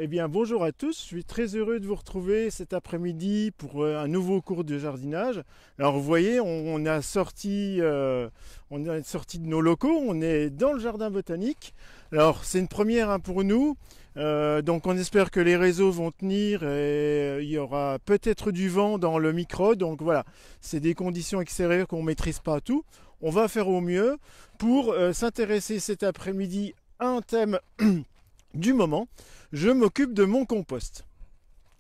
Eh bien, bonjour à tous, je suis très heureux de vous retrouver cet après-midi pour un nouveau cours de jardinage. Alors, vous voyez, on a sorti de nos locaux, on est dans le jardin botanique. Alors, c'est une première pour nous, donc on espère que les réseaux vont tenir et il y aura peut-être du vent dans le micro. Donc voilà, c'est des conditions extérieures qu'on ne maîtrise pas tout. On va faire au mieux pour s'intéresser cet après-midi à un thème du moment. Je m'occupe de mon compost.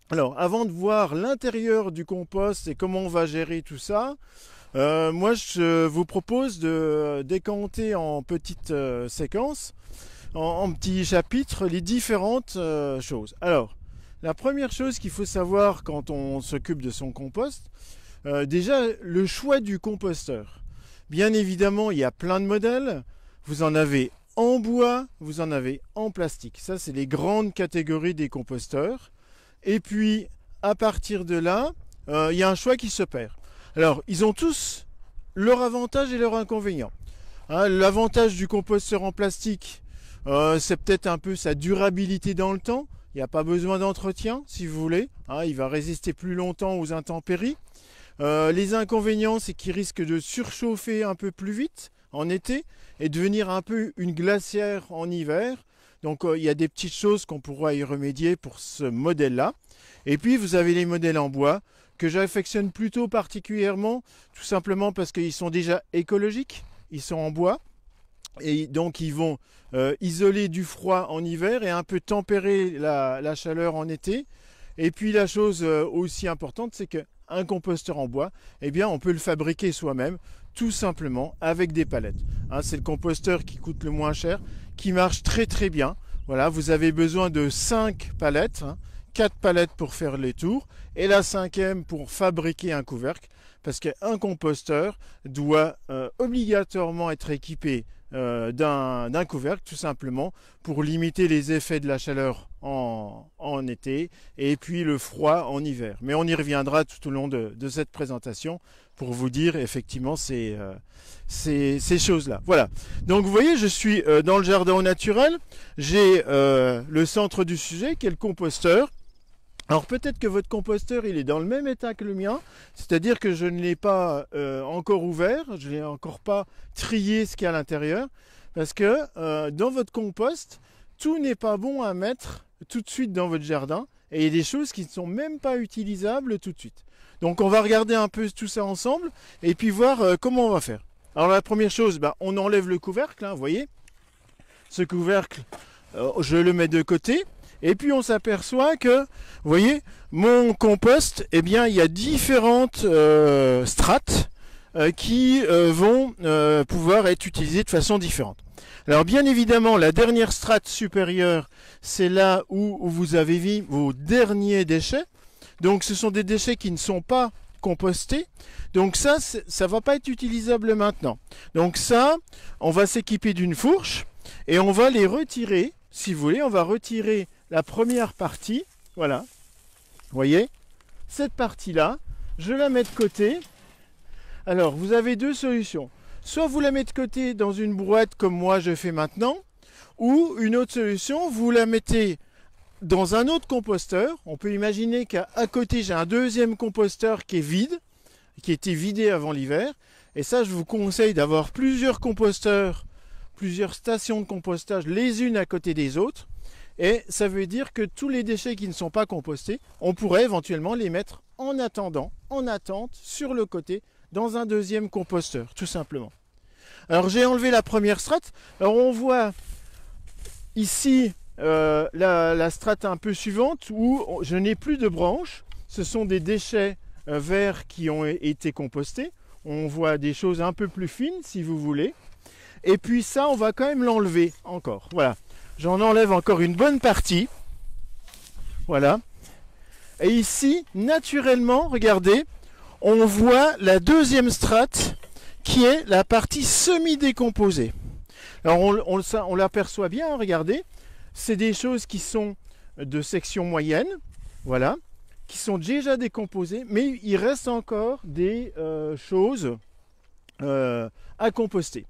Alors, avant de voir l'intérieur du compost et comment on va gérer tout ça, moi je vous propose de décanter en petites séquences, en petits chapitres, les différentes choses. Alors, la première chose qu'il faut savoir quand on s'occupe de son compost, déjà le choix du composteur. Bien évidemment, il y a plein de modèles. Vous en avez en bois, vous en avez en plastique. Ça, c'est les grandes catégories des composteurs. Et puis, à partir de là, il y a un choix qui se perd. Alors, ils ont tous leur avantage et leur inconvénient. Hein, l'avantage du composteur en plastique, c'est peut-être un peu sa durabilité dans le temps. Il n'y a pas besoin d'entretien, si vous voulez. Hein, il va résister plus longtemps aux intempéries. Les inconvénients, c'est qu'il risque de surchauffer un peu plus vite en été et devenir un peu une glacière en hiver. Donc il y a des petites choses qu'on pourra y remédier pour ce modèle-là. Et puis vous avez les modèles en bois que j'affectionne plutôt particulièrement, tout simplement parce qu'ils sont déjà écologiques, ils sont en bois. Et donc ils vont isoler du froid en hiver et un peu tempérer la chaleur en été. Et puis la chose aussi importante, c'est qu'un composteur en bois, eh bien on peut le fabriquer soi-même, tout simplement avec des palettes. Hein, c'est le composteur qui coûte le moins cher, qui marche très très bien. Voilà, vous avez besoin de 5 palettes, 4 palettes pour faire les tours, et la 5e pour fabriquer un couvercle, parce qu'un composteur doit obligatoirement être équipé d'un couvercle, tout simplement pour limiter les effets de la chaleur en été et puis le froid en hiver. Mais on y reviendra tout au long de cette présentation pour vous dire effectivement ces choses-là. Voilà. Donc vous voyez, je suis dans le jardin au naturel. J'ai le centre du sujet qui est le composteur. Alors peut-être que votre composteur il est dans le même état que le mien, c'est-à-dire que je ne l'ai pas encore ouvert, je n'ai encore pas trié ce qu'il y a à l'intérieur, parce que dans votre compost, tout n'est pas bon à mettre tout de suite dans votre jardin, et il y a des choses qui ne sont même pas utilisables tout de suite. Donc on va regarder un peu tout ça ensemble, et puis voir comment on va faire. Alors la première chose, on enlève le couvercle, vous voyez, ce couvercle, je le mets de côté. Et puis on s'aperçoit que, vous voyez, mon compost, eh bien, il y a différentes strates qui vont pouvoir être utilisées de façon différente. Alors bien évidemment, la dernière strate supérieure, c'est là où vous avez mis vos derniers déchets. Donc ce sont des déchets qui ne sont pas compostés. Donc ça ne va pas être utilisable maintenant. Donc ça, on va s'équiper d'une fourche et on va les retirer. Si vous voulez, on va retirer la première partie, voilà, vous voyez, cette partie-là, je la mets de côté. Alors, vous avez deux solutions. Soit vous la mettez de côté dans une boîte comme moi je fais maintenant, ou une autre solution, vous la mettez dans un autre composteur. On peut imaginer qu'à côté, j'ai un deuxième composteur qui est vide, qui était vidé avant l'hiver. Et ça, je vous conseille d'avoir plusieurs composteurs, plusieurs stations de compostage, les unes à côté des autres. Et ça veut dire que tous les déchets qui ne sont pas compostés, on pourrait éventuellement les mettre en attendant, en attente, sur le côté, dans un deuxième composteur, tout simplement. Alors j'ai enlevé la première strate. Alors on voit ici la strate un peu suivante où je n'ai plus de branches. Ce sont des déchets verts qui ont été compostés. On voit des choses un peu plus fines, si vous voulez. Et puis ça, on va quand même l'enlever encore. Voilà. J'en enlève encore une bonne partie. Voilà. Et ici, naturellement, regardez, on voit la deuxième strate qui est la partie semi-décomposée. Alors on l'aperçoit bien, regardez. C'est des choses qui sont de section moyenne, voilà, qui sont déjà décomposées, mais il reste encore des choses à composter.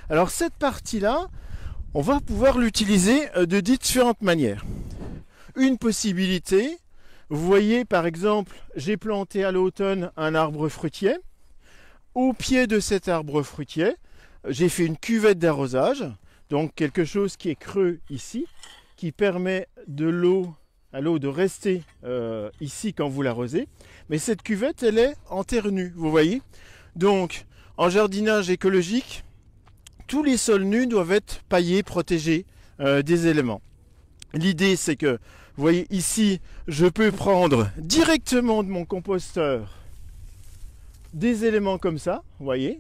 Alors cette partie-là, on va pouvoir l'utiliser de différentes manières. une possibilité. Vous voyez par exemple, j'ai planté à l'automne un arbre fruitier. Au pied de cet arbre fruitier, j'ai fait une cuvette d'arrosage, donc quelque chose qui est creux ici, qui permet à l'eau de rester ici quand vous l'arrosez. Mais cette cuvette, elle est en terre nue, vous voyez. Donc, en jardinage écologique, tous les sols nus doivent être paillés, protégés des éléments. L'idée, c'est que, vous voyez ici, je peux prendre directement de mon composteur des éléments comme ça, vous voyez,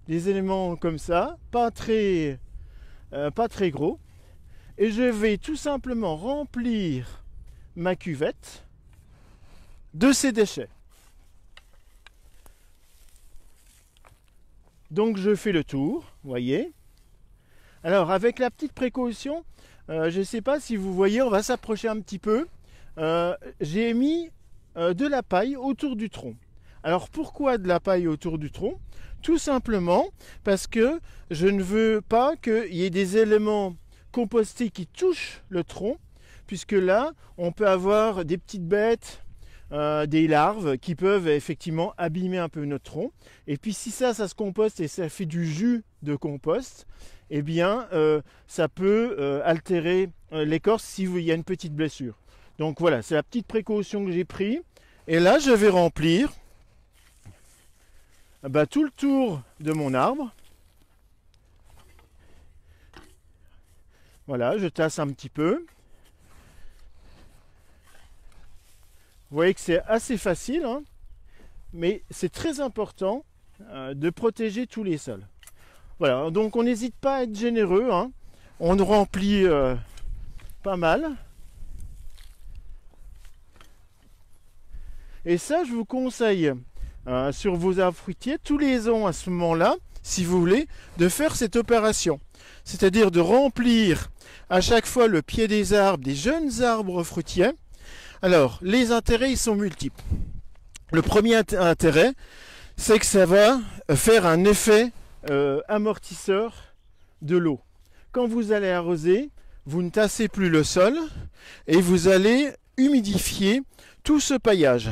des éléments comme ça, pas très gros, et je vais tout simplement remplir ma cuvette de ces déchets. Donc je fais le tour, vous voyez. Alors avec la petite précaution, je ne sais pas si vous voyez, on va s'approcher un petit peu. J'ai mis de la paille autour du tronc. Alors pourquoi de la paille autour du tronc? Tout simplement parce que je ne veux pas qu'il y ait des éléments compostés qui touchent le tronc, puisque là, on peut avoir des petites bêtes, des larves qui peuvent effectivement abîmer un peu notre tronc. Et puis si ça se composte et ça fait du jus de compost, eh bien ça peut altérer l'écorce s'il y a une petite blessure. Donc voilà, c'est la petite précaution que j'ai prise. Et là, je vais remplir tout le tour de mon arbre. Voilà, je tasse un petit peu. Vous voyez que c'est assez facile, hein, mais c'est très important de protéger tous les sols. Voilà, donc on n'hésite pas à être généreux, hein. On remplit pas mal. Et ça, je vous conseille sur vos arbres fruitiers, tous les ans à ce moment-là, si vous voulez, de faire cette opération. C'est-à-dire de remplir à chaque fois le pied des arbres, des jeunes arbres fruitiers. Alors, les intérêts, ils sont multiples. Le premier intérêt, c'est que ça va faire un effet amortisseur de l'eau. Quand vous allez arroser, vous ne tassez plus le sol et vous allez humidifier tout ce paillage.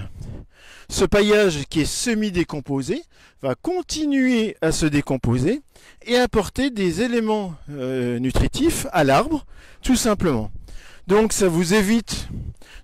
Ce paillage qui est semi-décomposé va continuer à se décomposer et apporter des éléments nutritifs à l'arbre, tout simplement. Donc ça vous évite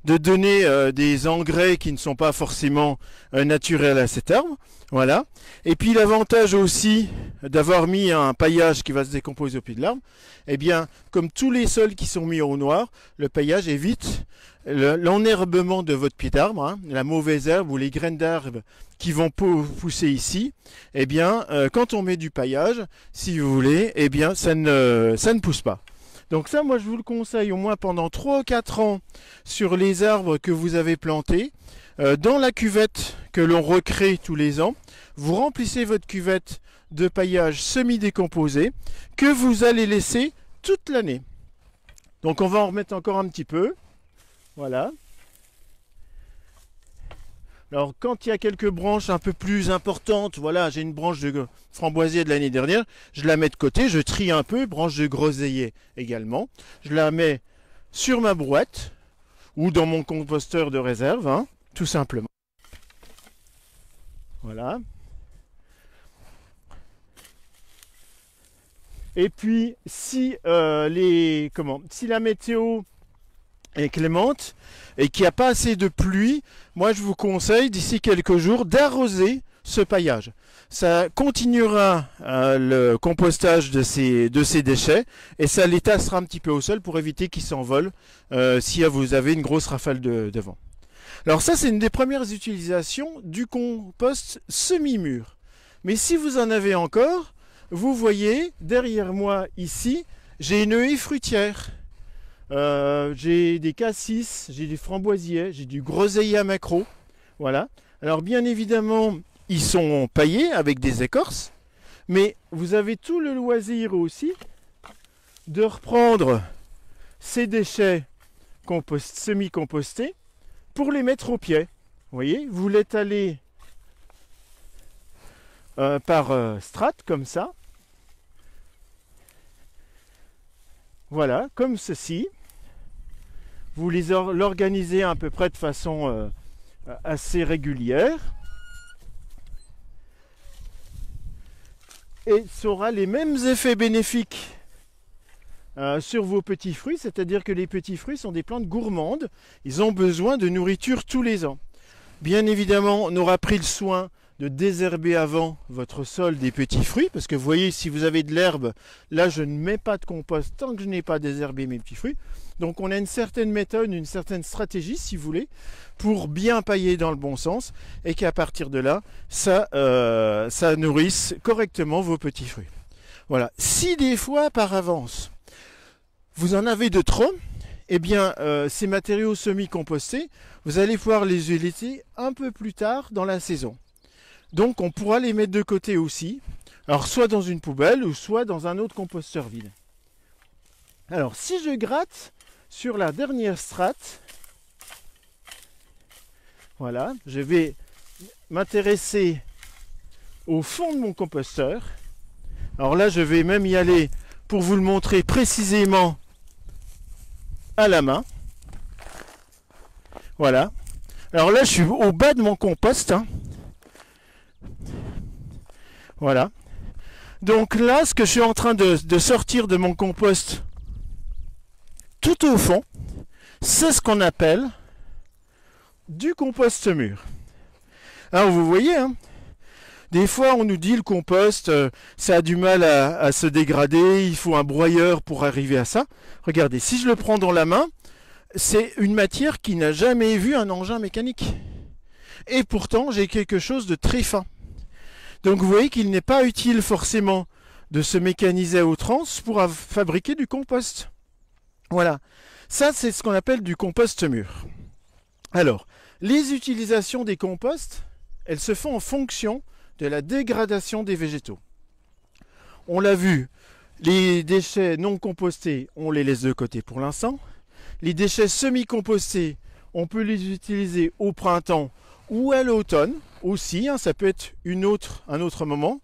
de donner des engrais qui ne sont pas forcément naturels à cet arbre. Voilà. Et puis l'avantage aussi d'avoir mis un paillage qui va se décomposer au pied de l'arbre, eh bien, comme tous les sols qui sont mis au noir, le paillage évite l'enherbement de votre pied d'arbre, hein, la mauvaise herbe ou les graines d'herbe qui vont pousser ici. Eh bien, quand on met du paillage, si vous voulez, eh bien, ça ne pousse pas. Donc ça, moi, je vous le conseille au moins pendant 3 ou 4 ans sur les arbres que vous avez plantés. Dans la cuvette que l'on recrée tous les ans, vous remplissez votre cuvette de paillage semi-décomposé que vous allez laisser toute l'année. Donc on va en remettre encore un petit peu. Voilà. Alors quand il y a quelques branches un peu plus importantes, voilà, j'ai une branche de framboisier de l'année dernière, je la mets de côté, je trie un peu, branche de groseillier également. Je la mets sur ma brouette ou dans mon composteur de réserve, hein, tout simplement. Voilà. Et puis si si la météo est clémente et qu'il n'y a pas assez de pluie, moi je vous conseille d'ici quelques jours d'arroser ce paillage. Ça continuera le compostage de ces déchets et ça les tassera un petit peu au sol pour éviter qu'ils s'envolent si vous avez une grosse rafale de vent. Alors ça, c'est une des premières utilisations du compost semi-mûr. Mais si vous en avez encore, vous voyez derrière moi ici, j'ai une haie fruitière. J'ai des cassis, j'ai des framboisiers, j'ai du groseillier à maquereau. Voilà. Alors bien évidemment, ils sont paillés avec des écorces, mais vous avez tout le loisir aussi de reprendre ces déchets semi-compostés pour les mettre au pied. Vous voyez, vous l'étalez par strates comme ça. Voilà, comme ceci. vous l'organisez à peu près de façon assez régulière. Et ça aura les mêmes effets bénéfiques sur vos petits fruits, c'est-à-dire que les petits fruits sont des plantes gourmandes, ils ont besoin de nourriture tous les ans. Bien évidemment, on aura pris le soin de désherber avant votre sol des petits fruits, parce que vous voyez, si vous avez de l'herbe, là je ne mets pas de compost tant que je n'ai pas désherbé mes petits fruits. Donc on a une certaine méthode, une certaine stratégie, si vous voulez, pour bien pailler dans le bon sens, et qu'à partir de là, ça nourrisse correctement vos petits fruits. Voilà. Si des fois, par avance, vous en avez de trop, eh bien, ces matériaux semi-compostés, vous allez pouvoir les utiliser un peu plus tard dans la saison. Donc on pourra les mettre de côté aussi, alors soit dans une poubelle ou soit dans un autre composteur vide. Alors si je gratte sur la dernière strate, voilà, je vais m'intéresser au fond de mon composteur. Alors là je vais même y aller pour vous le montrer précisément à la main. Voilà. Alors là je suis au bas de mon compost, hein. Voilà. Donc là, ce que je suis en train de sortir de mon compost tout au fond, c'est ce qu'on appelle du compost mûr. Alors vous voyez, hein, des fois on nous dit le compost, ça a du mal à se dégrader, il faut un broyeur pour arriver à ça. Regardez, si je le prends dans la main, c'est une matière qui n'a jamais vu un engin mécanique. Et pourtant, j'ai quelque chose de très fin. Donc vous voyez qu'il n'est pas utile forcément de se mécaniser à outrance pour fabriquer du compost. Voilà, ça c'est ce qu'on appelle du compost mûr. Alors, les utilisations des composts, elles se font en fonction de la dégradation des végétaux. On l'a vu, les déchets non compostés, on les laisse de côté pour l'instant. Les déchets semi-compostés, on peut les utiliser au printemps ou à l'automne aussi, hein, ça peut être un autre moment.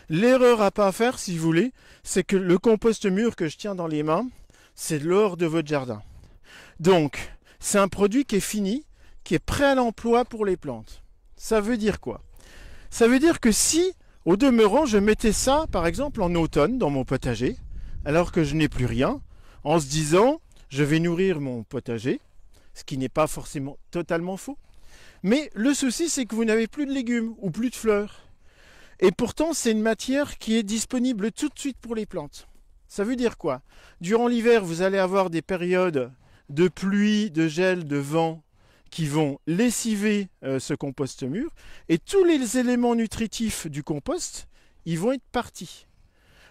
L'erreur à pas faire, si vous voulez, c'est que le compost mûr que je tiens dans les mains, c'est l'or de votre jardin. Donc, c'est un produit qui est fini, qui est prêt à l'emploi pour les plantes. Ça veut dire quoi? Ça veut dire que si, au demeurant, je mettais ça, par exemple, en automne, dans mon potager, alors que je n'ai plus rien, en se disant, je vais nourrir mon potager, ce qui n'est pas forcément totalement faux. Mais le souci, c'est que vous n'avez plus de légumes ou plus de fleurs. Et pourtant, c'est une matière qui est disponible tout de suite pour les plantes. Ça veut dire quoi? Durant l'hiver, vous allez avoir des périodes de pluie, de gel, de vent qui vont lessiver ce compost mûr. Et tous les éléments nutritifs du compost, ils vont être partis.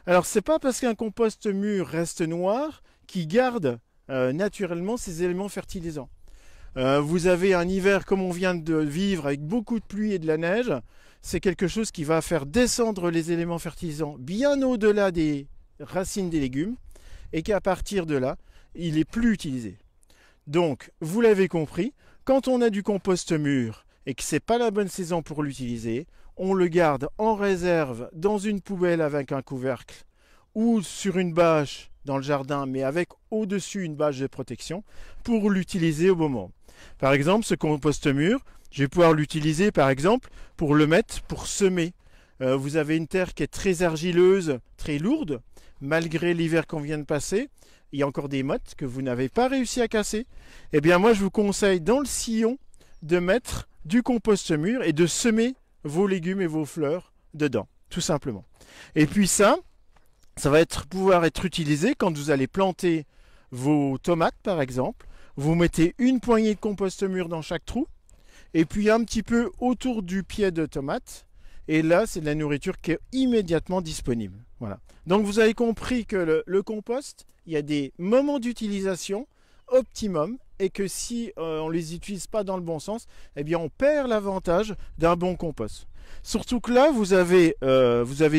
Alors, c'est pas parce qu'un compost mûr reste noir qu'il garde naturellement ces éléments fertilisants. Vous avez un hiver comme on vient de vivre avec beaucoup de pluie et de la neige, c'est quelque chose qui va faire descendre les éléments fertilisants bien au-delà des racines des légumes et qu'à partir de là, il n'est plus utilisé. Donc, vous l'avez compris, quand on a du compost mûr et que ce n'est pas la bonne saison pour l'utiliser, on le garde en réserve dans une poubelle avec un couvercle ou sur une bâche dans le jardin, mais avec au-dessus une bâche de protection pour l'utiliser au moment. Par exemple, ce compost mûr, je vais pouvoir l'utiliser par exemple pour le mettre pour semer. Vous avez une terre qui est très argileuse, très lourde, malgré l'hiver qu'on vient de passer, il y a encore des mottes que vous n'avez pas réussi à casser. Eh bien moi je vous conseille dans le sillon de mettre du compost mûr et de semer vos légumes et vos fleurs dedans, tout simplement. Et puis ça va pouvoir être utilisé quand vous allez planter vos tomates par exemple. Vous mettez une poignée de compost mûr dans chaque trou et puis un petit peu autour du pied de tomate. Et là, c'est de la nourriture qui est immédiatement disponible. Voilà. Donc vous avez compris que le compost, il y a des moments d'utilisation optimum et que si on ne les utilise pas dans le bon sens, eh bien on perd l'avantage d'un bon compost. Surtout que là, vous avez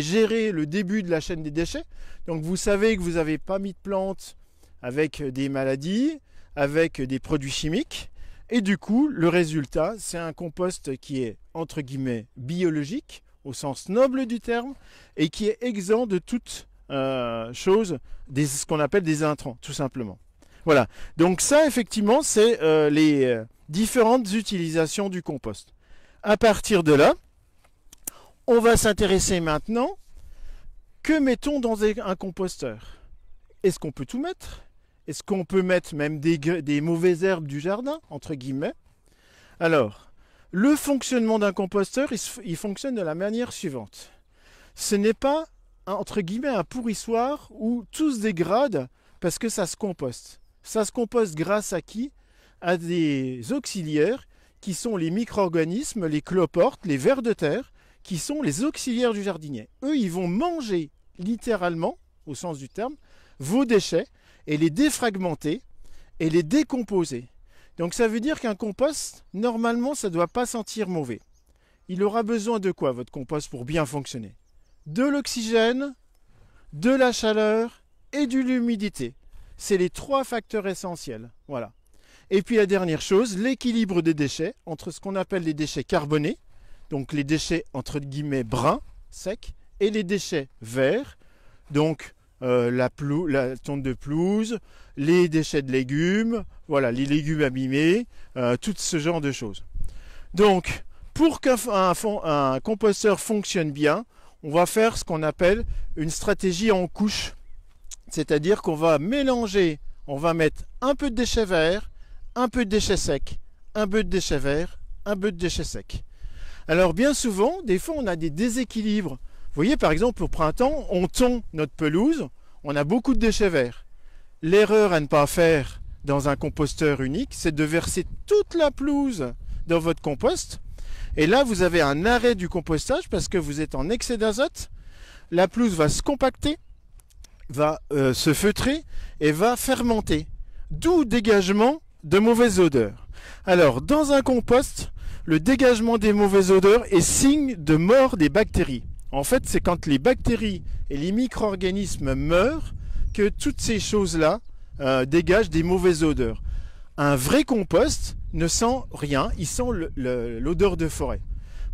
géré le début de la chaîne des déchets. Donc vous savez que vous n'avez pas mis de plantes avec des maladies, avec des produits chimiques. Et du coup, le résultat, c'est un compost qui est, entre guillemets, biologique, au sens noble du terme, et qui est exempt de toute chose, ce qu'on appelle des intrants, tout simplement. Voilà. Donc ça, effectivement, c'est les différentes utilisations du compost. À partir de là, on va s'intéresser maintenant, que mettons dans un composteur? Est-ce qu'on peut tout mettre? Est-ce qu'on peut mettre même des mauvaises herbes du jardin, entre guillemets? Alors, le fonctionnement d'un composteur, il fonctionne de la manière suivante. Ce n'est pas, entre guillemets, un pourrissoir où tout se dégrade parce que ça se composte. Ça se composte grâce à qui? À des auxiliaires qui sont les micro-organismes, les cloportes, les vers de terre, qui sont les auxiliaires du jardinier. Eux, ils vont manger littéralement, au sens du terme, vos déchets et les défragmenter et les décomposer. Donc ça veut dire qu'un compost, normalement, ça ne doit pas sentir mauvais. Il aura besoin de quoi, votre compost, pour bien fonctionner? De l'oxygène, de la chaleur et de l'humidité. C'est les 3 facteurs essentiels. Voilà. Et puis la dernière chose, l'équilibre des déchets entre ce qu'on appelle les déchets carbonés, donc les déchets entre guillemets bruns, secs, et les déchets verts, donc la tonte de pelouse, les déchets de légumes, voilà, les légumes abîmés, tout ce genre de choses. Donc, pour qu'un composteur fonctionne bien, on va faire ce qu'on appelle une stratégie en couches. C'est-à-dire qu'on va mélanger, on va mettre un peu de déchets verts, un peu de déchets secs, un peu de déchets verts, un peu de déchets secs. Alors bien souvent, des fois on a des déséquilibres. Vous voyez par exemple au printemps, on tond notre pelouse, on a beaucoup de déchets verts. L'erreur à ne pas faire dans un composteur unique, c'est de verser toute la pelouse dans votre compost. Et là vous avez un arrêt du compostage parce que vous êtes en excès d'azote. La pelouse va se compacter, va se feutrer et va fermenter. D'où dégagement de mauvaises odeurs. Alors, dans un compost, le dégagement des mauvaises odeurs est signe de mort des bactéries. En fait, c'est quand les bactéries et les micro-organismes meurent que toutes ces choses-là dégagent des mauvaises odeurs. Un vrai compost ne sent rien, il sent l'odeur de forêt.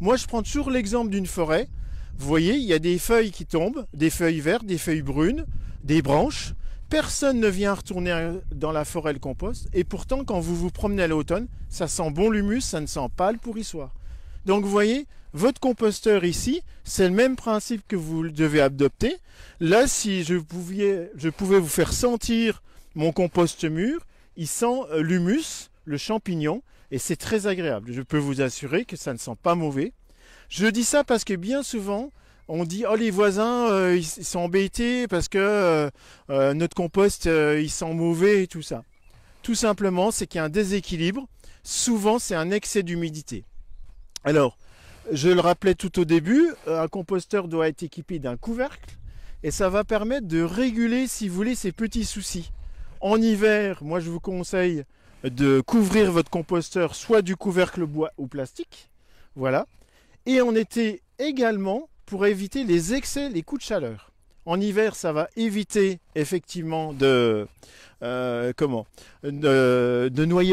Moi, je prends toujours l'exemple d'une forêt. Vous voyez, il y a des feuilles qui tombent, des feuilles vertes, des feuilles brunes, des branches. Personne ne vient retourner dans la forêt le compost. Et pourtant, quand vous vous promenez à l'automne, ça sent bon l'humus, ça ne sent pas le pourrissoir. Donc vous voyez, votre composteur ici, c'est le même principe que vous devez adopter. Là, si je pouvais vous faire sentir mon compost mûr, il sent l'humus, le champignon, et c'est très agréable. Je peux vous assurer que ça ne sent pas mauvais. Je dis ça parce que bien souvent, on dit « Oh, les voisins, ils sont embêtés parce que notre compost, il sent mauvais et tout ça. » Tout simplement, c'est qu'il y a un déséquilibre. Souvent, c'est un excès d'humidité. Alors, je le rappelais tout au début, un composteur doit être équipé d'un couvercle et ça va permettre de réguler, si vous voulez, ces petits soucis. En hiver, moi, je vous conseille de couvrir votre composteur soit du couvercle bois ou plastique. Voilà. Et en été également, pour éviter les excès, les coups de chaleur. En hiver, ça va éviter effectivement de noyer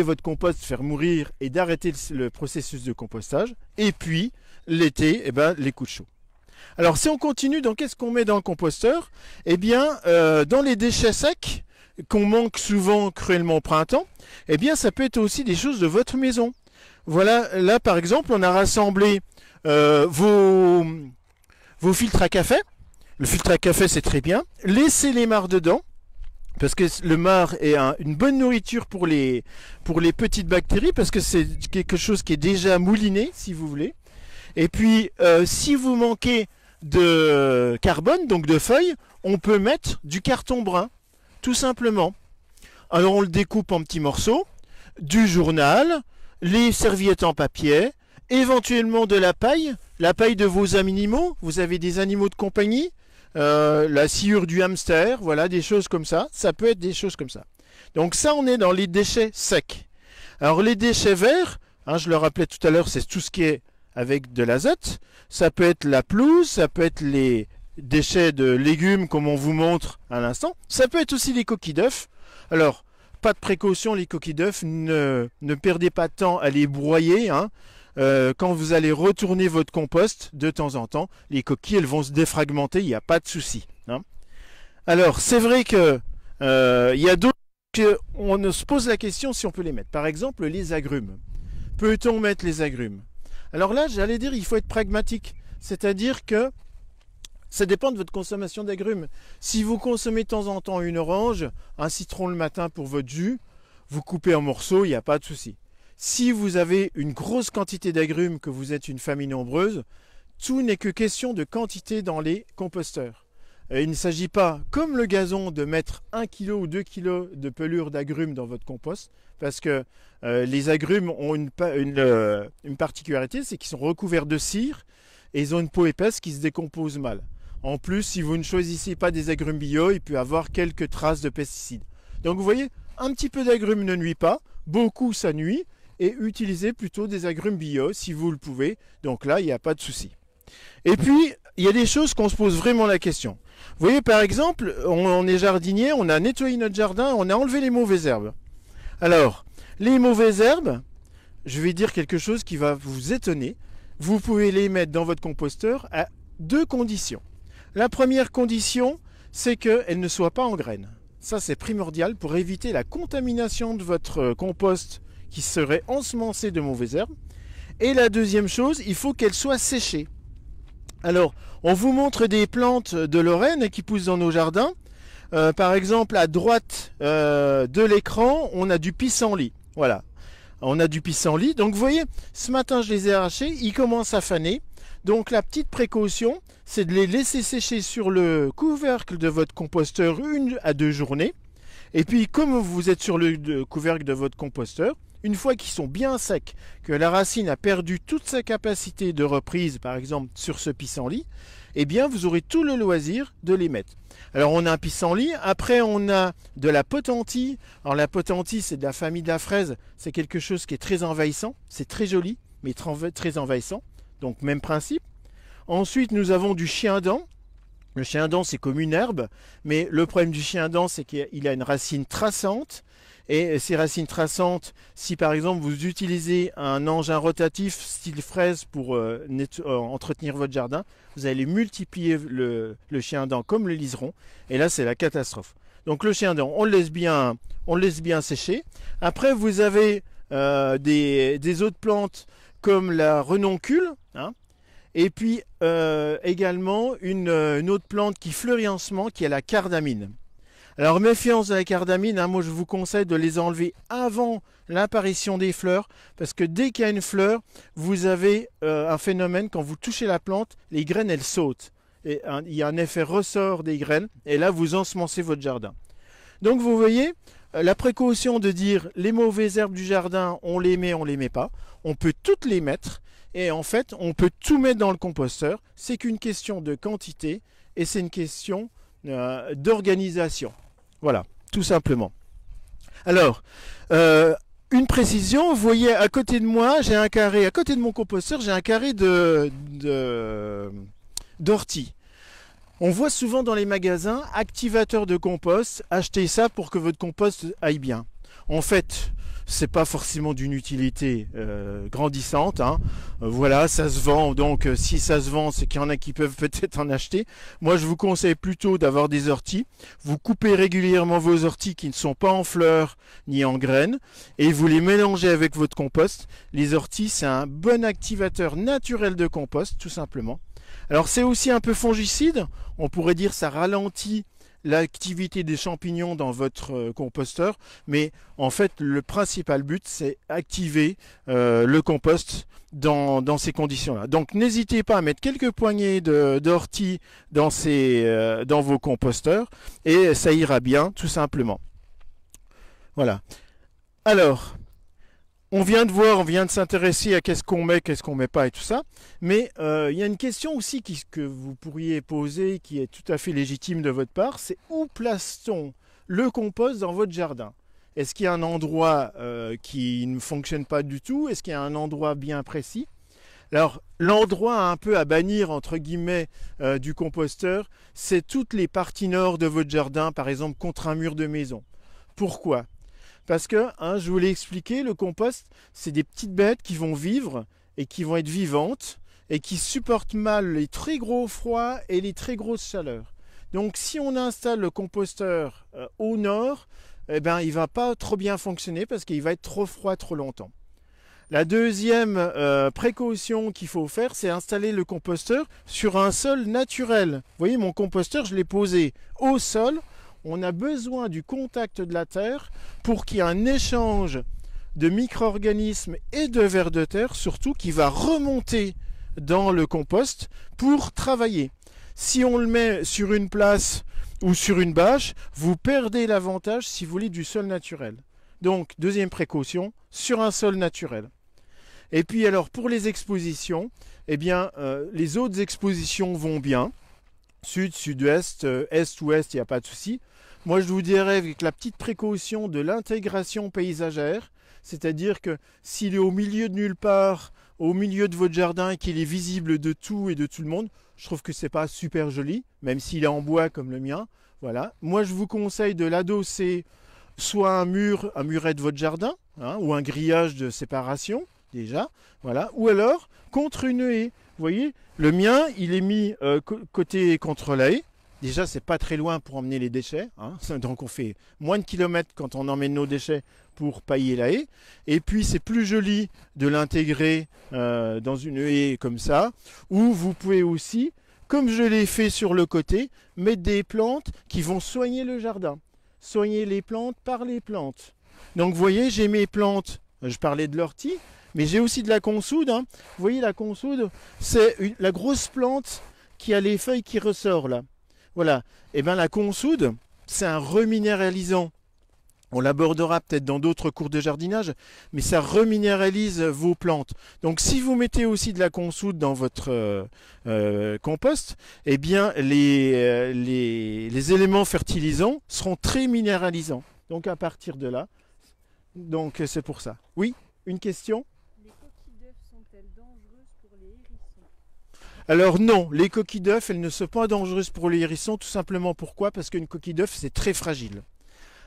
votre compost, de faire mourir et d'arrêter le processus de compostage. Et puis, l'été, eh ben, les coups de chaud. Alors, si on continue, donc qu'est-ce qu'on met dans le composteur? Eh bien, dans les déchets secs, qu'on manque souvent cruellement au printemps, eh bien, ça peut être aussi des choses de votre maison. Voilà, là, par exemple, on a rassemblé vos filtres à café. Le filtre à café, c'est très bien. Laissez les mares dedans, parce que le marc est une bonne nourriture pour les petites bactéries, parce que c'est quelque chose qui est déjà mouliné, si vous voulez. Et puis, si vous manquez de carbone, donc de feuilles, on peut mettre du carton brun, tout simplement. Alors, on le découpe en petits morceaux, du journal, les serviettes en papier, éventuellement de la paille de vos animaux. Vous avez des animaux de compagnie, la sciure du hamster, voilà, des choses comme ça. Ça peut être des choses comme ça. Donc ça, on est dans les déchets secs. Alors les déchets verts, hein, je le rappelais tout à l'heure, c'est tout ce qui est avec de l'azote. Ça peut être la pelouse, ça peut être les déchets de légumes comme on vous montre à l'instant. Ça peut être aussi les coquilles d'œufs. Alors, pas de précaution, les coquilles d'œufs, ne perdez pas de temps à les broyer, hein. Quand vous allez retourner votre compost de temps en temps, les coquilles elles vont se défragmenter, il n'y a pas de souci, hein. Alors c'est vrai que il y a d'autres On se pose la question si on peut les mettre. Par exemple, les agrumes. Peut-on mettre les agrumes? Alors là, j'allais dire, il faut être pragmatique. C'est-à-dire que ça dépend de votre consommation d'agrumes. Si vous consommez de temps en temps une orange, un citron le matin pour votre jus, vous coupez en morceaux, il n'y a pas de souci. Si vous avez une grosse quantité d'agrumes, que vous êtes une famille nombreuse, tout n'est que question de quantité dans les composteurs. Il ne s'agit pas, comme le gazon, de mettre 1 kg ou 2 kg de pelure d'agrumes dans votre compost, parce que les agrumes ont une particularité, c'est qu'ils sont recouverts de cire et ils ont une peau épaisse qui se décompose mal. En plus, si vous ne choisissez pas des agrumes bio, il peut y avoir quelques traces de pesticides. Donc vous voyez, un petit peu d'agrumes ne nuit pas, beaucoup ça nuit, et utilisez plutôt des agrumes bio si vous le pouvez. Donc là, il n'y a pas de souci. Et puis, il y a des choses qu'on se pose vraiment la question. Vous voyez, par exemple, on est jardinier, on a nettoyé notre jardin, on a enlevé les mauvaises herbes. Alors, les mauvaises herbes, je vais dire quelque chose qui va vous étonner. Vous pouvez les mettre dans votre composteur à 2 conditions. La première condition, c'est qu'elles ne soient pas en graines. Ça, c'est primordial pour éviter la contamination de votre compost qui serait ensemencé de mauvaises herbes. Et la deuxième chose, il faut qu'elles soient séchées. Alors, on vous montre des plantes de Lorraine qui poussent dans nos jardins. Par exemple, à droite de l'écran, on a du pissenlit. Voilà, on a du pissenlit. Donc, vous voyez, ce matin, je les ai arrachés. Ils commencent à faner. Donc, la petite précaution, c'est de les laisser sécher sur le couvercle de votre composteur 1 à 2 journées. Et puis, comme vous êtes sur le couvercle de votre composteur, une fois qu'ils sont bien secs, que la racine a perdu toute sa capacité de reprise, par exemple sur ce pissenlit, eh bien vous aurez tout le loisir de les mettre. Alors on a un pissenlit, après on a de la potentille. Alors la potentille, c'est de la famille de la fraise, c'est quelque chose qui est très envahissant, c'est très joli, mais très envahissant, donc même principe. Ensuite nous avons du chien-dent. Le chien-dent, c'est comme une herbe, mais le problème du chien-dent, c'est qu'il a une racine traçante. Et ces racines traçantes, si par exemple vous utilisez un engin rotatif style fraise pour entretenir votre jardin, vous allez multiplier le chien-dent comme le liseron, et là c'est la catastrophe. Donc le chien-dent, on le laisse bien sécher. Après vous avez des autres plantes comme la renoncule, hein, et puis également une autre plante qui fleurit en ce moment, qui est la cardamine. Alors méfiance de la cardamine, hein, moi je vous conseille de les enlever avant l'apparition des fleurs, parce que dès qu'il y a une fleur, vous avez un phénomène, quand vous touchez la plante, les graines elles sautent. Et, il y a un effet ressort des graines, et là vous ensemencez votre jardin. Donc vous voyez, la précaution de dire les mauvaises herbes du jardin, on les met pas, on peut toutes les mettre, et en fait on peut tout mettre dans le composteur, c'est qu'une question de quantité, et c'est une question d'organisation. Voilà, tout simplement. Alors, une précision, vous voyez à côté de moi, j'ai un carré, à côté de mon composteur, j'ai un carré d'ortie. On voit souvent dans les magasins, activateur de compost, achetez ça pour que votre compost aille bien. En fait, c'est pas forcément d'une utilité grandissante, hein. Voilà, ça se vend, donc si ça se vend, c'est qu'il y en a qui peuvent peut-être en acheter. Moi je vous conseille plutôt d'avoir des orties. Vous coupez régulièrement vos orties qui ne sont pas en fleurs ni en graines, et vous les mélangez avec votre compost. Les orties, c'est un bon activateur naturel de compost, tout simplement. Alors c'est aussi un peu fongicide, on pourrait dire ça ralentit l'activité des champignons dans votre composteur, mais en fait le principal but c'est activer le compost dans ces conditions là. Donc n'hésitez pas à mettre quelques poignées d'ortie dans vos composteurs, et ça ira bien tout simplement. Voilà. Alors on vient de voir, on vient de s'intéresser à qu'est-ce qu'on met pas et tout ça. Mais il y a une question aussi que vous pourriez poser, qui est tout à fait légitime de votre part, c'est où place-t-on le compost dans votre jardin? Est-ce qu'il y a un endroit qui ne fonctionne pas du tout? Est-ce qu'il y a un endroit bien précis? Alors, l'endroit un peu à bannir, entre guillemets, du composteur, c'est toutes les parties nord de votre jardin, par exemple contre un mur de maison. Pourquoi? Parce que, hein, je vous l'ai expliqué, le compost, c'est des petites bêtes qui vont vivre et qui vont être vivantes et qui supportent mal les très gros froids et les très grosses chaleurs. Donc si on installe le composteur au nord, eh ben, il ne va pas trop bien fonctionner parce qu'il va être trop froid trop longtemps. La deuxième précaution qu'il faut faire, c'est installer le composteur sur un sol naturel. Vous voyez, mon composteur, je l'ai posé au sol. On a besoin du contact de la terre pour qu'il y ait un échange de micro-organismes et de vers de terre, surtout qui va remonter dans le compost pour travailler. Si on le met sur une place ou sur une bâche, vous perdez l'avantage, si vous voulez, du sol naturel. Donc, deuxième précaution, sur un sol naturel. Et puis alors pour les expositions, eh bien les autres expositions vont bien. Sud, sud-ouest, est-ouest, il n'y a pas de souci. Moi je vous dirais avec la petite précaution de l'intégration paysagère, c'est-à-dire que s'il est au milieu de nulle part, au milieu de votre jardin et qu'il est visible de tout et de tout le monde, je trouve que c'est pas super joli, même s'il est en bois comme le mien. Voilà. Moi je vous conseille de l'adosser soit un muret de votre jardin, hein, ou un grillage de séparation. Déjà, voilà, ou alors contre une haie. Vous voyez, le mien, il est mis côté contre la haie. Déjà, c'est pas très loin pour emmener les déchets, hein. Donc on fait moins de kilomètres quand on emmène nos déchets pour pailler la haie. Et puis c'est plus joli de l'intégrer dans une haie comme ça, ou vous pouvez aussi, comme je l'ai fait sur le côté, mettre des plantes qui vont soigner le jardin. Soigner les plantes par les plantes. Donc vous voyez, j'ai mes plantes, je parlais de l'ortie, mais j'ai aussi de la consoude. Hein. Vous voyez, la consoude, c'est la grosse plante qui a les feuilles qui ressortent là. Voilà. Et bien la consoude, c'est un reminéralisant. On l'abordera peut-être dans d'autres cours de jardinage, mais ça reminéralise vos plantes. Donc si vous mettez aussi de la consoude dans votre compost, eh bien les éléments fertilisants seront très minéralisants. Donc à partir de là, donc c'est pour ça. Oui, une question ? Alors non, les coquilles d'œufs, elles ne sont pas dangereuses pour les hérissons, tout simplement pourquoi? Parce qu'une coquille d'œuf, c'est très fragile.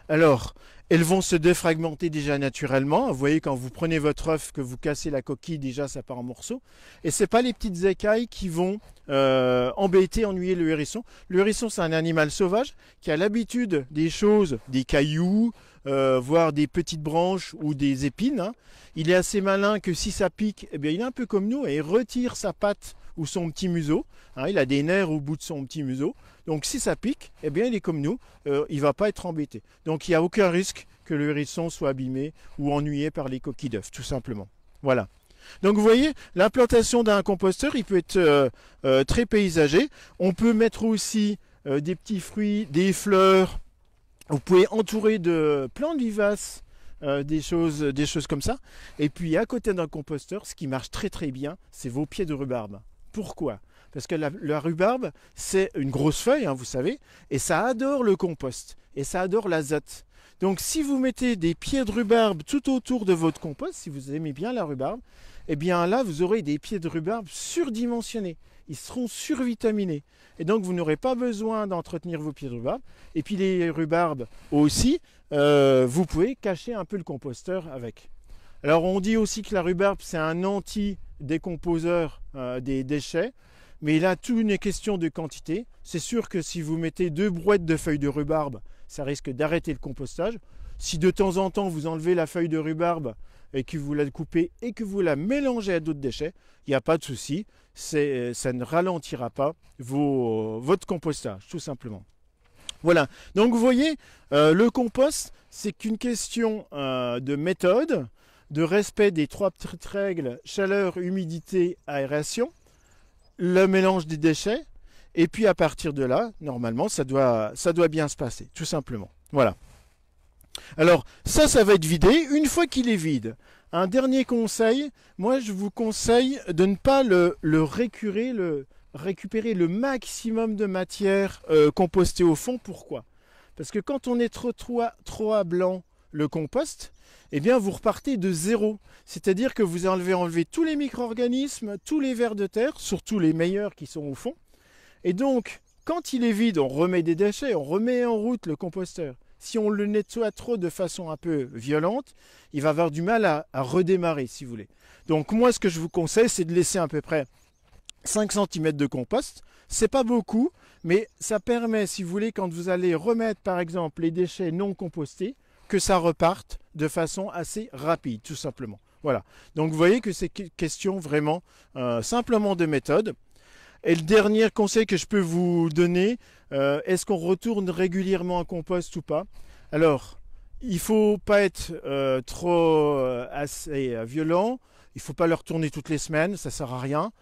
Alors, elles vont se défragmenter déjà naturellement. Vous voyez, quand vous prenez votre œuf, que vous cassez la coquille, déjà ça part en morceaux. Et ce n'est pas les petites écailles qui vont embêter, ennuyer le hérisson. Le hérisson, c'est un animal sauvage qui a l'habitude des choses, des cailloux, voire des petites branches ou des épines. Hein. Il est assez malin que si ça pique, eh bien, il est un peu comme nous et il retire sa patte ou son petit museau. Hein, il a des nerfs au bout de son petit museau. Donc si ça pique, eh bien il est comme nous, il ne va pas être embêté. Donc il n'y a aucun risque que le hérisson soit abîmé ou ennuyé par les coquilles d'œufs, tout simplement. Voilà. Donc vous voyez, l'implantation d'un composteur, il peut être très paysager. On peut mettre aussi des petits fruits, des fleurs. Vous pouvez entourer de plantes vivaces, des choses comme ça. Et puis à côté d'un composteur, ce qui marche très très bien, c'est vos pieds de rhubarbe. Pourquoi ? Parce que la rhubarbe, c'est une grosse feuille, hein, vous savez, et ça adore le compost, et ça adore l'azote. Donc si vous mettez des pieds de rhubarbe tout autour de votre compost, si vous aimez bien la rhubarbe, eh bien là, vous aurez des pieds de rhubarbe surdimensionnés. Ils seront survitaminés. Et donc, vous n'aurez pas besoin d'entretenir vos pieds de rhubarbe. Et puis, les rhubarbes aussi, vous pouvez cacher un peu le composteur avec. Alors, on dit aussi que la rhubarbe, c'est un anti-décomposeur des déchets. Mais là, tout n'est question de quantité. C'est sûr que si vous mettez 2 brouettes de feuilles de rhubarbe, ça risque d'arrêter le compostage. Si de temps en temps, vous enlevez la feuille de rhubarbe et que vous la coupez et que vous la mélangez à d'autres déchets, il n'y a pas de souci. Ça ne ralentira pas votre compostage, tout simplement. Voilà. Donc, vous voyez, le compost, c'est qu'une question de méthode, de respect des 3 petites règles, chaleur, humidité, aération, le mélange des déchets, et puis à partir de là, normalement, ça doit bien se passer, tout simplement. Voilà. Alors, ça va être vidé. Une fois qu'il est vide, un dernier conseil, moi je vous conseille de ne pas récupérer le maximum de matière compostée au fond. Pourquoi? Parce que quand on est trop à blanc le compost, eh bien vous repartez de zéro. C'est-à-dire que vous enlevez tous les micro-organismes, tous les vers de terre, surtout les meilleurs qui sont au fond. Et donc, quand il est vide, on remet des déchets, on remet en route le composteur. Si on le nettoie trop de façon un peu violente, il va avoir du mal à redémarrer, si vous voulez. Donc moi, ce que je vous conseille, c'est de laisser à peu près 5 cm de compost. C'est pas beaucoup, mais ça permet, si vous voulez, quand vous allez remettre, par exemple, les déchets non compostés, que ça reparte de façon assez rapide, tout simplement. Voilà. Donc vous voyez que c'est question vraiment simplement de méthode. Et le dernier conseil que je peux vous donner, est-ce qu'on retourne régulièrement un compost ou pas? Alors, il ne faut pas être trop assez violent. Il ne faut pas le retourner toutes les semaines, ça ne sert à rien.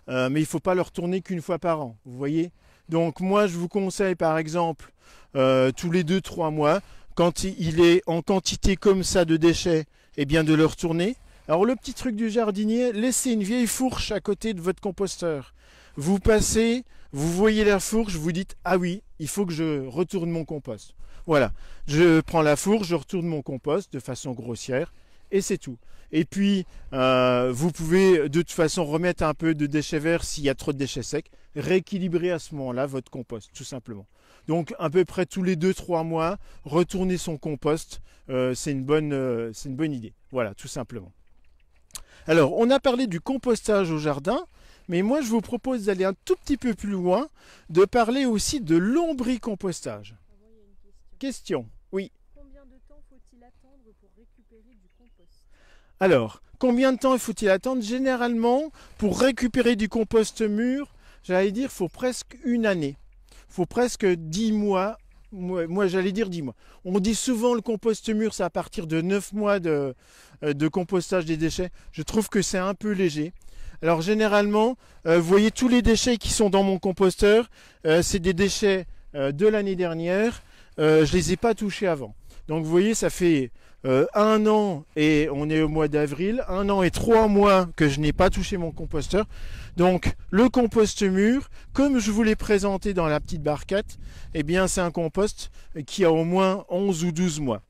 Mais il ne faut pas le retourner qu'une fois par an, vous voyez. Donc moi, je vous conseille par exemple, tous les 2-3 mois, quand il est en quantité comme ça de déchets, eh bien de le retourner. Alors le petit truc du jardinier, laissez une vieille fourche à côté de votre composteur. Vous passez, vous voyez la fourche, vous dites « Ah oui, il faut que je retourne mon compost ». Voilà, je prends la fourche, je retourne mon compost de façon grossière et c'est tout. Et puis, vous pouvez de toute façon remettre un peu de déchets verts s'il y a trop de déchets secs, rééquilibrer à ce moment-là votre compost, tout simplement. Donc, à peu près tous les 2-3 mois, retourner son compost, c'est une bonne idée. Voilà, tout simplement. Alors, on a parlé du compostage au jardin, mais moi, je vous propose d'aller un tout petit peu plus loin, de parler aussi de lombricompostage. Question, oui. Combien de temps faut-il attendre pour récupérer du compost? Alors, combien de temps faut-il attendre? Généralement, pour récupérer du compost mûr, j'allais dire, il faut presque une année. Il faut presque 10 mois. Moi, j'allais dire 10 mois. On dit souvent le compost mûr, c'est à partir de 9 mois de compostage des déchets. Je trouve que c'est un peu léger. Alors, généralement, vous voyez tous les déchets qui sont dans mon composteur, c'est des déchets de l'année dernière. Je ne les ai pas touchés avant. Donc vous voyez, ça fait 1 an et on est au mois d'avril, 1 an et 3 mois que je n'ai pas touché mon composteur. Donc le compost mûr, comme je vous l'ai présenté dans la petite barquette, eh bien c'est un compost qui a au moins 11 ou 12 mois.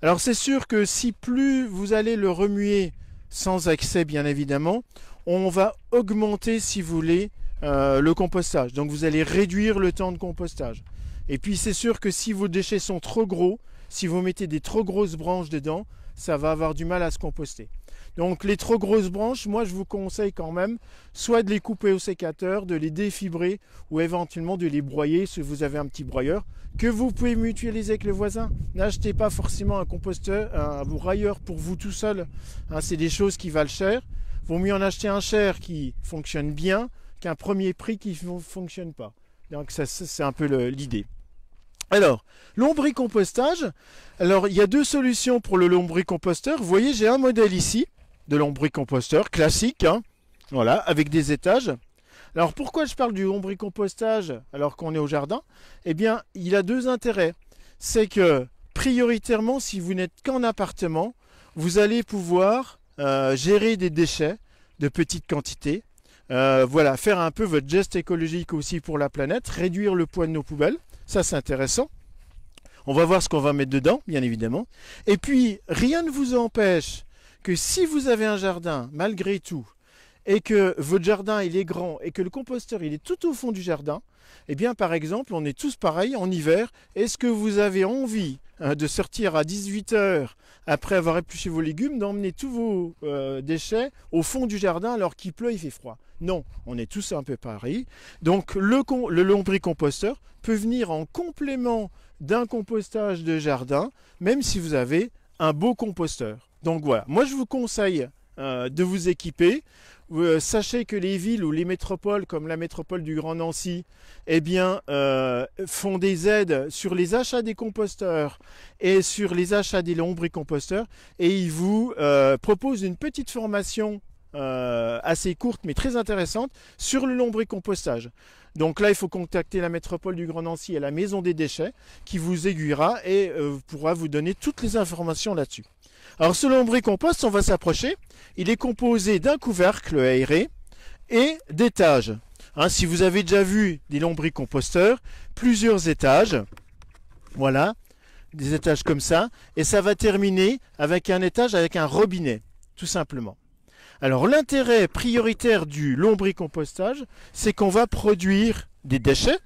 Alors c'est sûr que si plus vous allez le remuer, sans excès bien évidemment, on va augmenter, si vous voulez, le compostage. Donc vous allez réduire le temps de compostage. Et puis c'est sûr que si vos déchets sont trop gros, si vous mettez des trop grosses branches dedans, ça va avoir du mal à se composter. Donc les trop grosses branches, moi je vous conseille quand même soit de les couper au sécateur, de les défibrer ou éventuellement de les broyer si vous avez un petit broyeur que vous pouvez mutualiser avec le voisin. N'achetez pas forcément un composteur, un broyeur pour vous tout seul. Hein, c'est des choses qui valent cher. Vaut mieux en acheter un cher qui fonctionne bien qu'un premier prix qui ne fonctionne pas. Donc ça, c'est un peu l'idée. Alors, lombricompostage. Alors, il y a 2 solutions pour le lombricomposteur. Vous voyez, j'ai un modèle ici de lombricomposteur classique, hein, voilà, avec des étages. Alors, pourquoi je parle du lombricompostage alors qu'on est au jardin? Eh bien, il a 2 intérêts. C'est que, prioritairement, si vous n'êtes qu'en appartement, vous allez pouvoir gérer des déchets de petites quantités. Voilà, faire un peu votre geste écologique aussi pour la planète, réduire le poids de nos poubelles. Ça, c'est intéressant. On va voir ce qu'on va mettre dedans, bien évidemment. Et puis, rien ne vous empêche que si vous avez un jardin, malgré tout, et que votre jardin, il est grand, et que le composteur, il est tout au fond du jardin, eh bien, par exemple, on est tous pareils en hiver. Est-ce que vous avez envie de sortir à 18 h après avoir épluché vos légumes, d'emmener tous vos déchets au fond du jardin alors qu'il pleut, il fait froid? Non, on est tous un peu pareils. Donc, le lombricomposteur peut venir en complément d'un compostage de jardin, même si vous avez un beau composteur. Donc voilà, moi je vous conseille de vous équiper. Sachez que les villes ou les métropoles, comme la métropole du Grand Nancy, eh bien, font des aides sur les achats des composteurs et sur les achats des lombricomposteurs, et ils vous proposent une petite formation assez courte mais très intéressante sur le lombricompostage. Donc là, il faut contacter la métropole du Grand Nancy et la maison des déchets qui vous aiguillera et pourra vous donner toutes les informations là-dessus. Alors ce lombricompost, on va s'approcher. Il est composé d'un couvercle aéré et d'étages. Hein, si vous avez déjà vu des lombricomposteurs, plusieurs étages, voilà, des étages comme ça, et ça va terminer avec un étage avec un robinet, tout simplement. Alors l'intérêt prioritaire du lombricompostage, c'est qu'on va produire des déchets,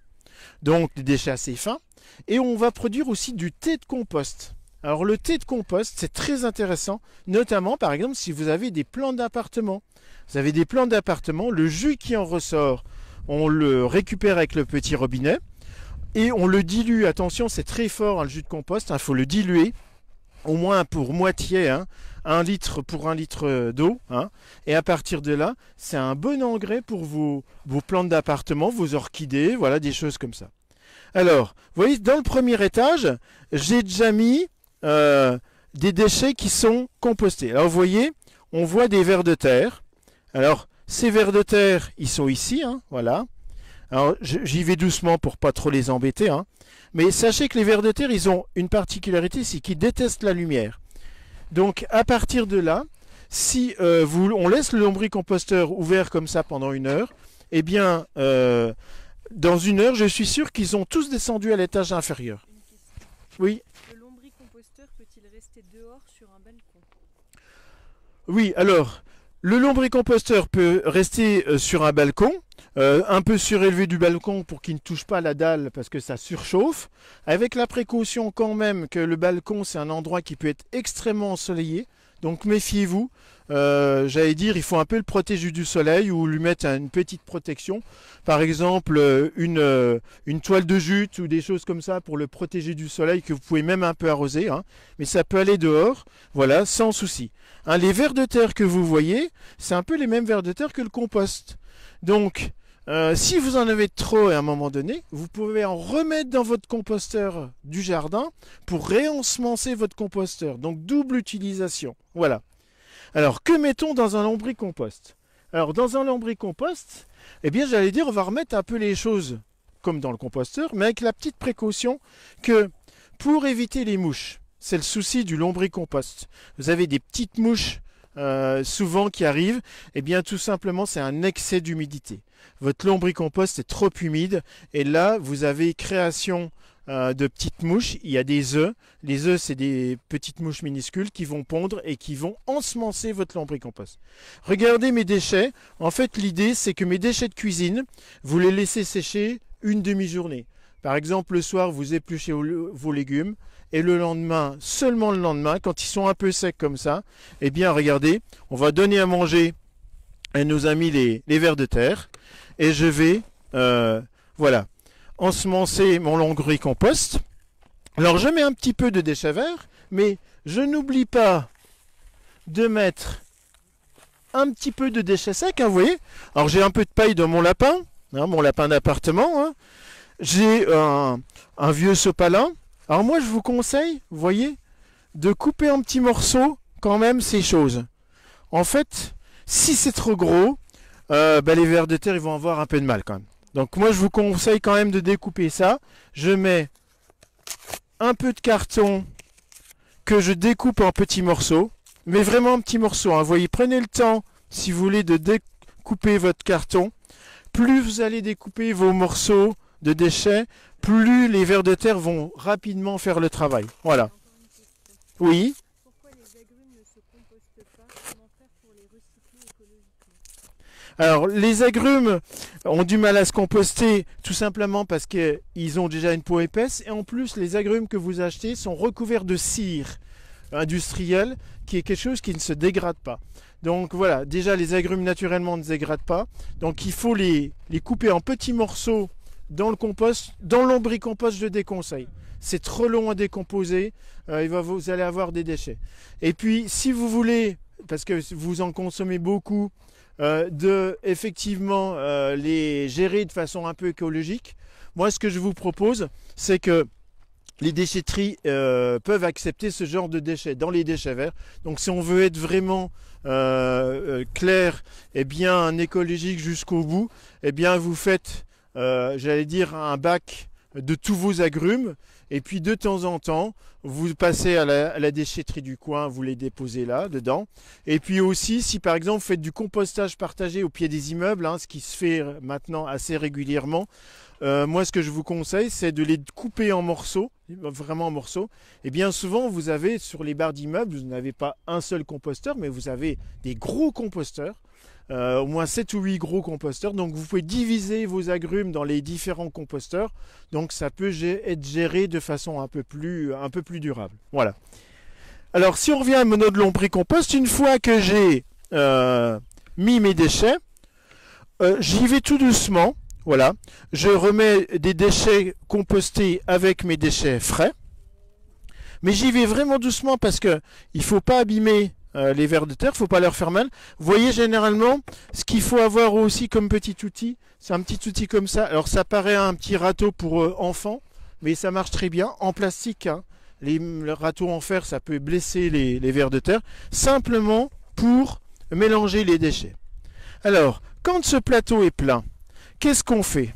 donc des déchets assez fins, et on va produire aussi du thé de compost. Alors le thé de compost, c'est très intéressant, notamment par exemple si vous avez des plants d'appartement. Vous avez des plants d'appartement, le jus qui en ressort, on le récupère avec le petit robinet et on le dilue. Attention, c'est très fort hein, le jus de compost, il faut le diluer au moins pour moitié, hein, 1 litre pour 1 litre d'eau, hein, et à partir de là, c'est un bon engrais pour vos plantes d'appartement, vos orchidées, voilà, des choses comme ça. Alors, vous voyez, dans le premier étage, j'ai déjà mis des déchets qui sont compostés. Alors, vous voyez, on voit des vers de terre. Alors, ces vers de terre, ils sont ici, hein, voilà. Alors, j'y vais doucement pour pas trop les embêter, hein. Mais sachez que les vers de terre, ils ont une particularité, c'est qu'ils détestent la lumière. Donc, à partir de là, si on laisse le lombricomposteur ouvert comme ça pendant 1 heure, eh bien, dans 1 heure, je suis sûr qu'ils ont tous descendu à l'étage inférieur. Une question. Oui. Le lombricomposteur peut-il rester dehors sur un balcon? Oui, alors, le lombricomposteur peut rester sur un balcon, un peu surélevé du balcon pour qu'il ne touche pas la dalle parce que ça surchauffe, avec la précaution quand même que le balcon c'est un endroit qui peut être extrêmement ensoleillé, donc méfiez-vous. J'allais dire, il faut un peu le protéger du soleil ou lui mettre une petite protection. Par exemple, une toile de jute ou des choses comme ça pour le protéger du soleil que vous pouvez même un peu arroser. Hein. Mais ça peut aller dehors, voilà, sans souci. Hein, les vers de terre que vous voyez, c'est un peu les mêmes vers de terre que le compost. Donc, si vous en avez trop à un moment donné, vous pouvez en remettre dans votre composteur du jardin pour réensemencer votre composteur. Donc, double utilisation. Voilà. Alors, que mettons dans un lombricompost? Alors, dans un lombricompost, eh bien, j'allais dire, on va remettre un peu les choses comme dans le composteur, mais avec la petite précaution que pour éviter les mouches, c'est le souci du lombricompost. Vous avez des petites mouches souvent qui arrivent, eh bien, tout simplement, c'est un excès d'humidité. Votre lombricompost est trop humide, et là, vous avez création de petites mouches, il y a des œufs. Les œufs, c'est des petites mouches minuscules qui vont pondre et qui vont ensemencer votre lombricompost. Regardez mes déchets. En fait, l'idée, c'est que mes déchets de cuisine, vous les laissez sécher une demi-journée. Par exemple, le soir, vous épluchez vos légumes et le lendemain, seulement le lendemain, quand ils sont un peu secs comme ça, eh bien, regardez, on va donner à manger à nos amis les vers de terre et je vais, voilà, ensemencer mon lombricompost. Alors je mets un petit peu de déchets verts, mais je n'oublie pas de mettre un petit peu de déchets secs, hein, vous voyez. Alors j'ai un peu de paille dans mon lapin, hein, mon lapin d'appartement. Hein. J'ai un vieux sopalin. Alors moi je vous conseille, vous voyez, de couper en petits morceaux quand même ces choses. En fait, si c'est trop gros, les vers de terre ils vont avoir un peu de mal quand même. Donc moi je vous conseille quand même de découper ça. Je mets un peu de carton que je découpe en petits morceaux. Mais vraiment en petits morceaux. Hein. Vous voyez, prenez le temps, si vous voulez, de découper votre carton. Plus vous allez découper vos morceaux de déchets, plus les vers de terre vont rapidement faire le travail. Voilà. Encore une question. Oui. Pourquoi les agrumes ne se compostent pas? Comment faire pour les recycler écologiquement? Alors, les agrumes ont du mal à se composter tout simplement parce qu'ils ont déjà une peau épaisse. Et en plus, les agrumes que vous achetez sont recouverts de cire industrielle qui est quelque chose qui ne se dégrade pas. Donc voilà, déjà les agrumes naturellement ne se dégradent pas. Donc il faut les couper en petits morceaux dans le compost. Dans le lombricompost, je déconseille. C'est trop long à décomposer. Vous allez avoir des déchets. Et puis, si vous voulez, parce que vous en consommez beaucoup, effectivement les gérer de façon un peu écologique, moi ce que je vous propose, c'est que les déchetteries peuvent accepter ce genre de déchets dans les déchets verts. Donc si on veut être vraiment clair et bien écologique jusqu'au bout, eh bien vous faites, j'allais dire, un bac de tous vos agrumes. Et puis de temps en temps, vous passez à la déchetterie du coin, vous les déposez là, dedans. Et puis aussi, si par exemple vous faites du compostage partagé au pied des immeubles, hein, ce qui se fait maintenant assez régulièrement, moi ce que je vous conseille, c'est de les couper en morceaux, vraiment en morceaux. Et bien souvent, vous avez sur les barres d'immeubles, vous n'avez pas un seul composteur, mais vous avez des gros composteurs. Au moins 7 ou 8 gros composteurs. Donc vous pouvez diviser vos agrumes dans les différents composteurs. Donc ça peut être géré de façon un peu plus durable. Voilà. Alors si on revient à mon eau de lombricompost, une fois que j'ai mis mes déchets, j'y vais tout doucement. Voilà. Je remets des déchets compostés avec mes déchets frais. Mais j'y vais vraiment doucement parce que il faut pas abîmer les vers de terre, il faut pas leur faire mal. Vous voyez, généralement, ce qu'il faut avoir aussi comme petit outil, c'est un petit outil comme ça. Alors ça paraît un petit râteau pour enfants, mais ça marche très bien en plastique, hein. Le râteau en fer, ça peut blesser les vers de terre, simplement pour mélanger les déchets. Alors, quand ce plateau est plein, qu'est-ce qu'on fait?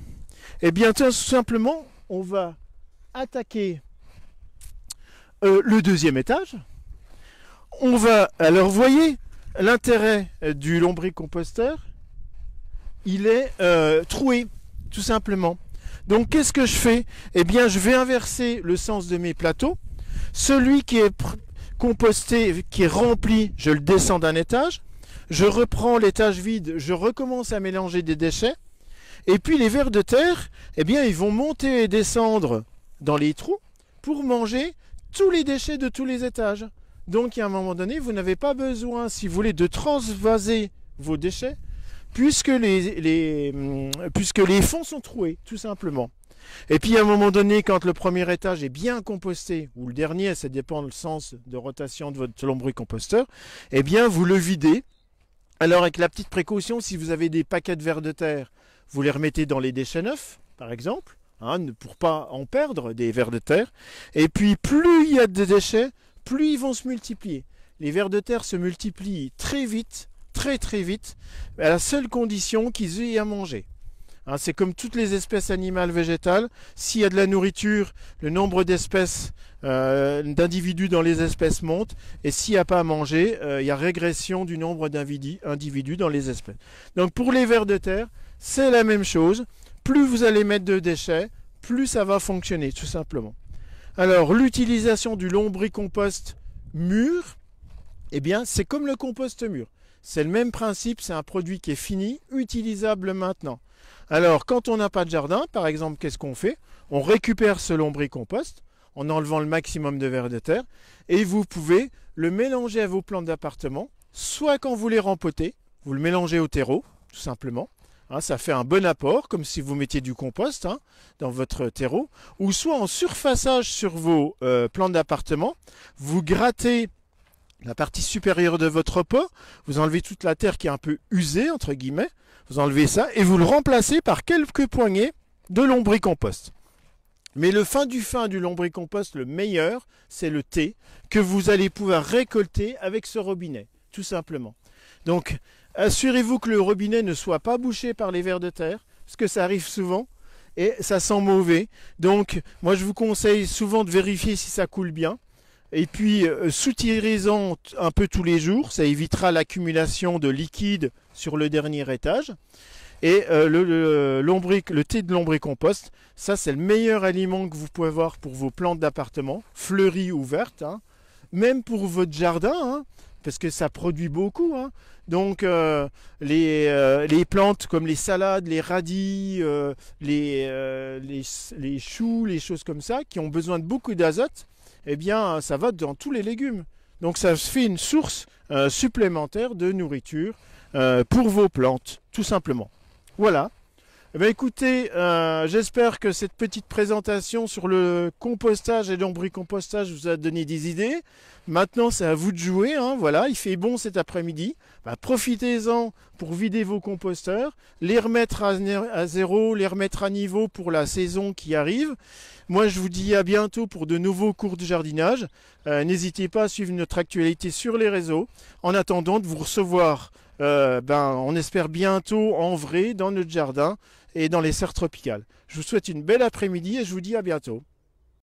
Eh bien, tout simplement, on va attaquer le deuxième étage. On va, alors vous voyez, l'intérêt du lombricomposteur, il est troué, tout simplement. Donc qu'est-ce que je fais? Eh bien, je vais inverser le sens de mes plateaux. Celui qui est composté, qui est rempli, je le descends d'un étage. Je reprends l'étage vide, je recommence à mélanger des déchets. Et puis les vers de terre, eh bien, ils vont monter et descendre dans les trous pour manger tous les déchets de tous les étages. Donc, à un moment donné, vous n'avez pas besoin, si vous voulez, de transvaser vos déchets, puisque les fonds sont troués, tout simplement. Et puis, à un moment donné, quand le premier étage est bien composté, ou le dernier, ça dépend du sens de rotation de votre lombricomposteur, eh bien, vous le videz. Alors, avec la petite précaution, si vous avez des paquets de vers de terre, vous les remettez dans les déchets neufs, par exemple, hein, pour pas en perdre des vers de terre. Et puis, plus il y a de déchets, plus ils vont se multiplier. Les vers de terre se multiplient très vite, très très vite, à la seule condition qu'ils aient à manger. Hein, c'est comme toutes les espèces animales végétales. S'il y a de la nourriture, le nombre d'espèces, d'individus dans les espèces monte. Et s'il n'y a pas à manger, il y a régression du nombre d'individus dans les espèces. Donc pour les vers de terre, c'est la même chose. Plus vous allez mettre de déchets, plus ça va fonctionner, tout simplement. Alors, l'utilisation du lombricompost mûr, eh bien, c'est comme le compost mûr. C'est le même principe, c'est un produit qui est fini, utilisable maintenant. Alors, quand on n'a pas de jardin, par exemple, qu'est-ce qu'on fait? On récupère ce lombricompost en enlevant le maximum de vers de terre et vous pouvez le mélanger à vos plantes d'appartement, soit quand vous les rempotez, vous le mélangez au terreau, tout simplement. Hein, ça fait un bon apport, comme si vous mettiez du compost dans votre terreau, ou soit en surfaçage sur vos plantes d'appartement, vous grattez la partie supérieure de votre pot, vous enlevez toute la terre qui est un peu usée, entre guillemets, vous enlevez ça, et vous le remplacez par quelques poignées de lombricompost. Mais le fin du lombricompost, le meilleur, c'est le thé, que vous allez pouvoir récolter avec ce robinet, tout simplement. Donc, assurez-vous que le robinet ne soit pas bouché par les vers de terre, parce que ça arrive souvent, et ça sent mauvais. Donc, moi je vous conseille souvent de vérifier si ça coule bien. Et puis, soutirez-en un peu tous les jours, ça évitera l'accumulation de liquide sur le dernier étage. Et le thé de lombricompost, ça c'est le meilleur aliment que vous pouvez avoir pour vos plantes d'appartement, fleuries ou vertes, hein. Même pour votre jardin, hein, parce que ça produit beaucoup, hein. Donc les plantes comme les salades, les radis, les choux, les choses comme ça, qui ont besoin de beaucoup d'azote, eh bien ça va dans tous les légumes. Donc ça fait une source supplémentaire de nourriture pour vos plantes, tout simplement. Voilà. Eh bien, écoutez, j'espère que cette petite présentation sur le compostage et lombricompostage vous a donné des idées. Maintenant, c'est à vous de jouer, hein, voilà, il fait bon cet après-midi. Bah, profitez-en pour vider vos composteurs, les remettre à zéro, les remettre à niveau pour la saison qui arrive. Moi, je vous dis à bientôt pour de nouveaux cours de jardinage. N'hésitez pas à suivre notre actualité sur les réseaux. En attendant de vous recevoir, on espère bientôt en vrai dans notre jardin et dans les serres tropicales. Je vous souhaite une belle après-midi et je vous dis à bientôt.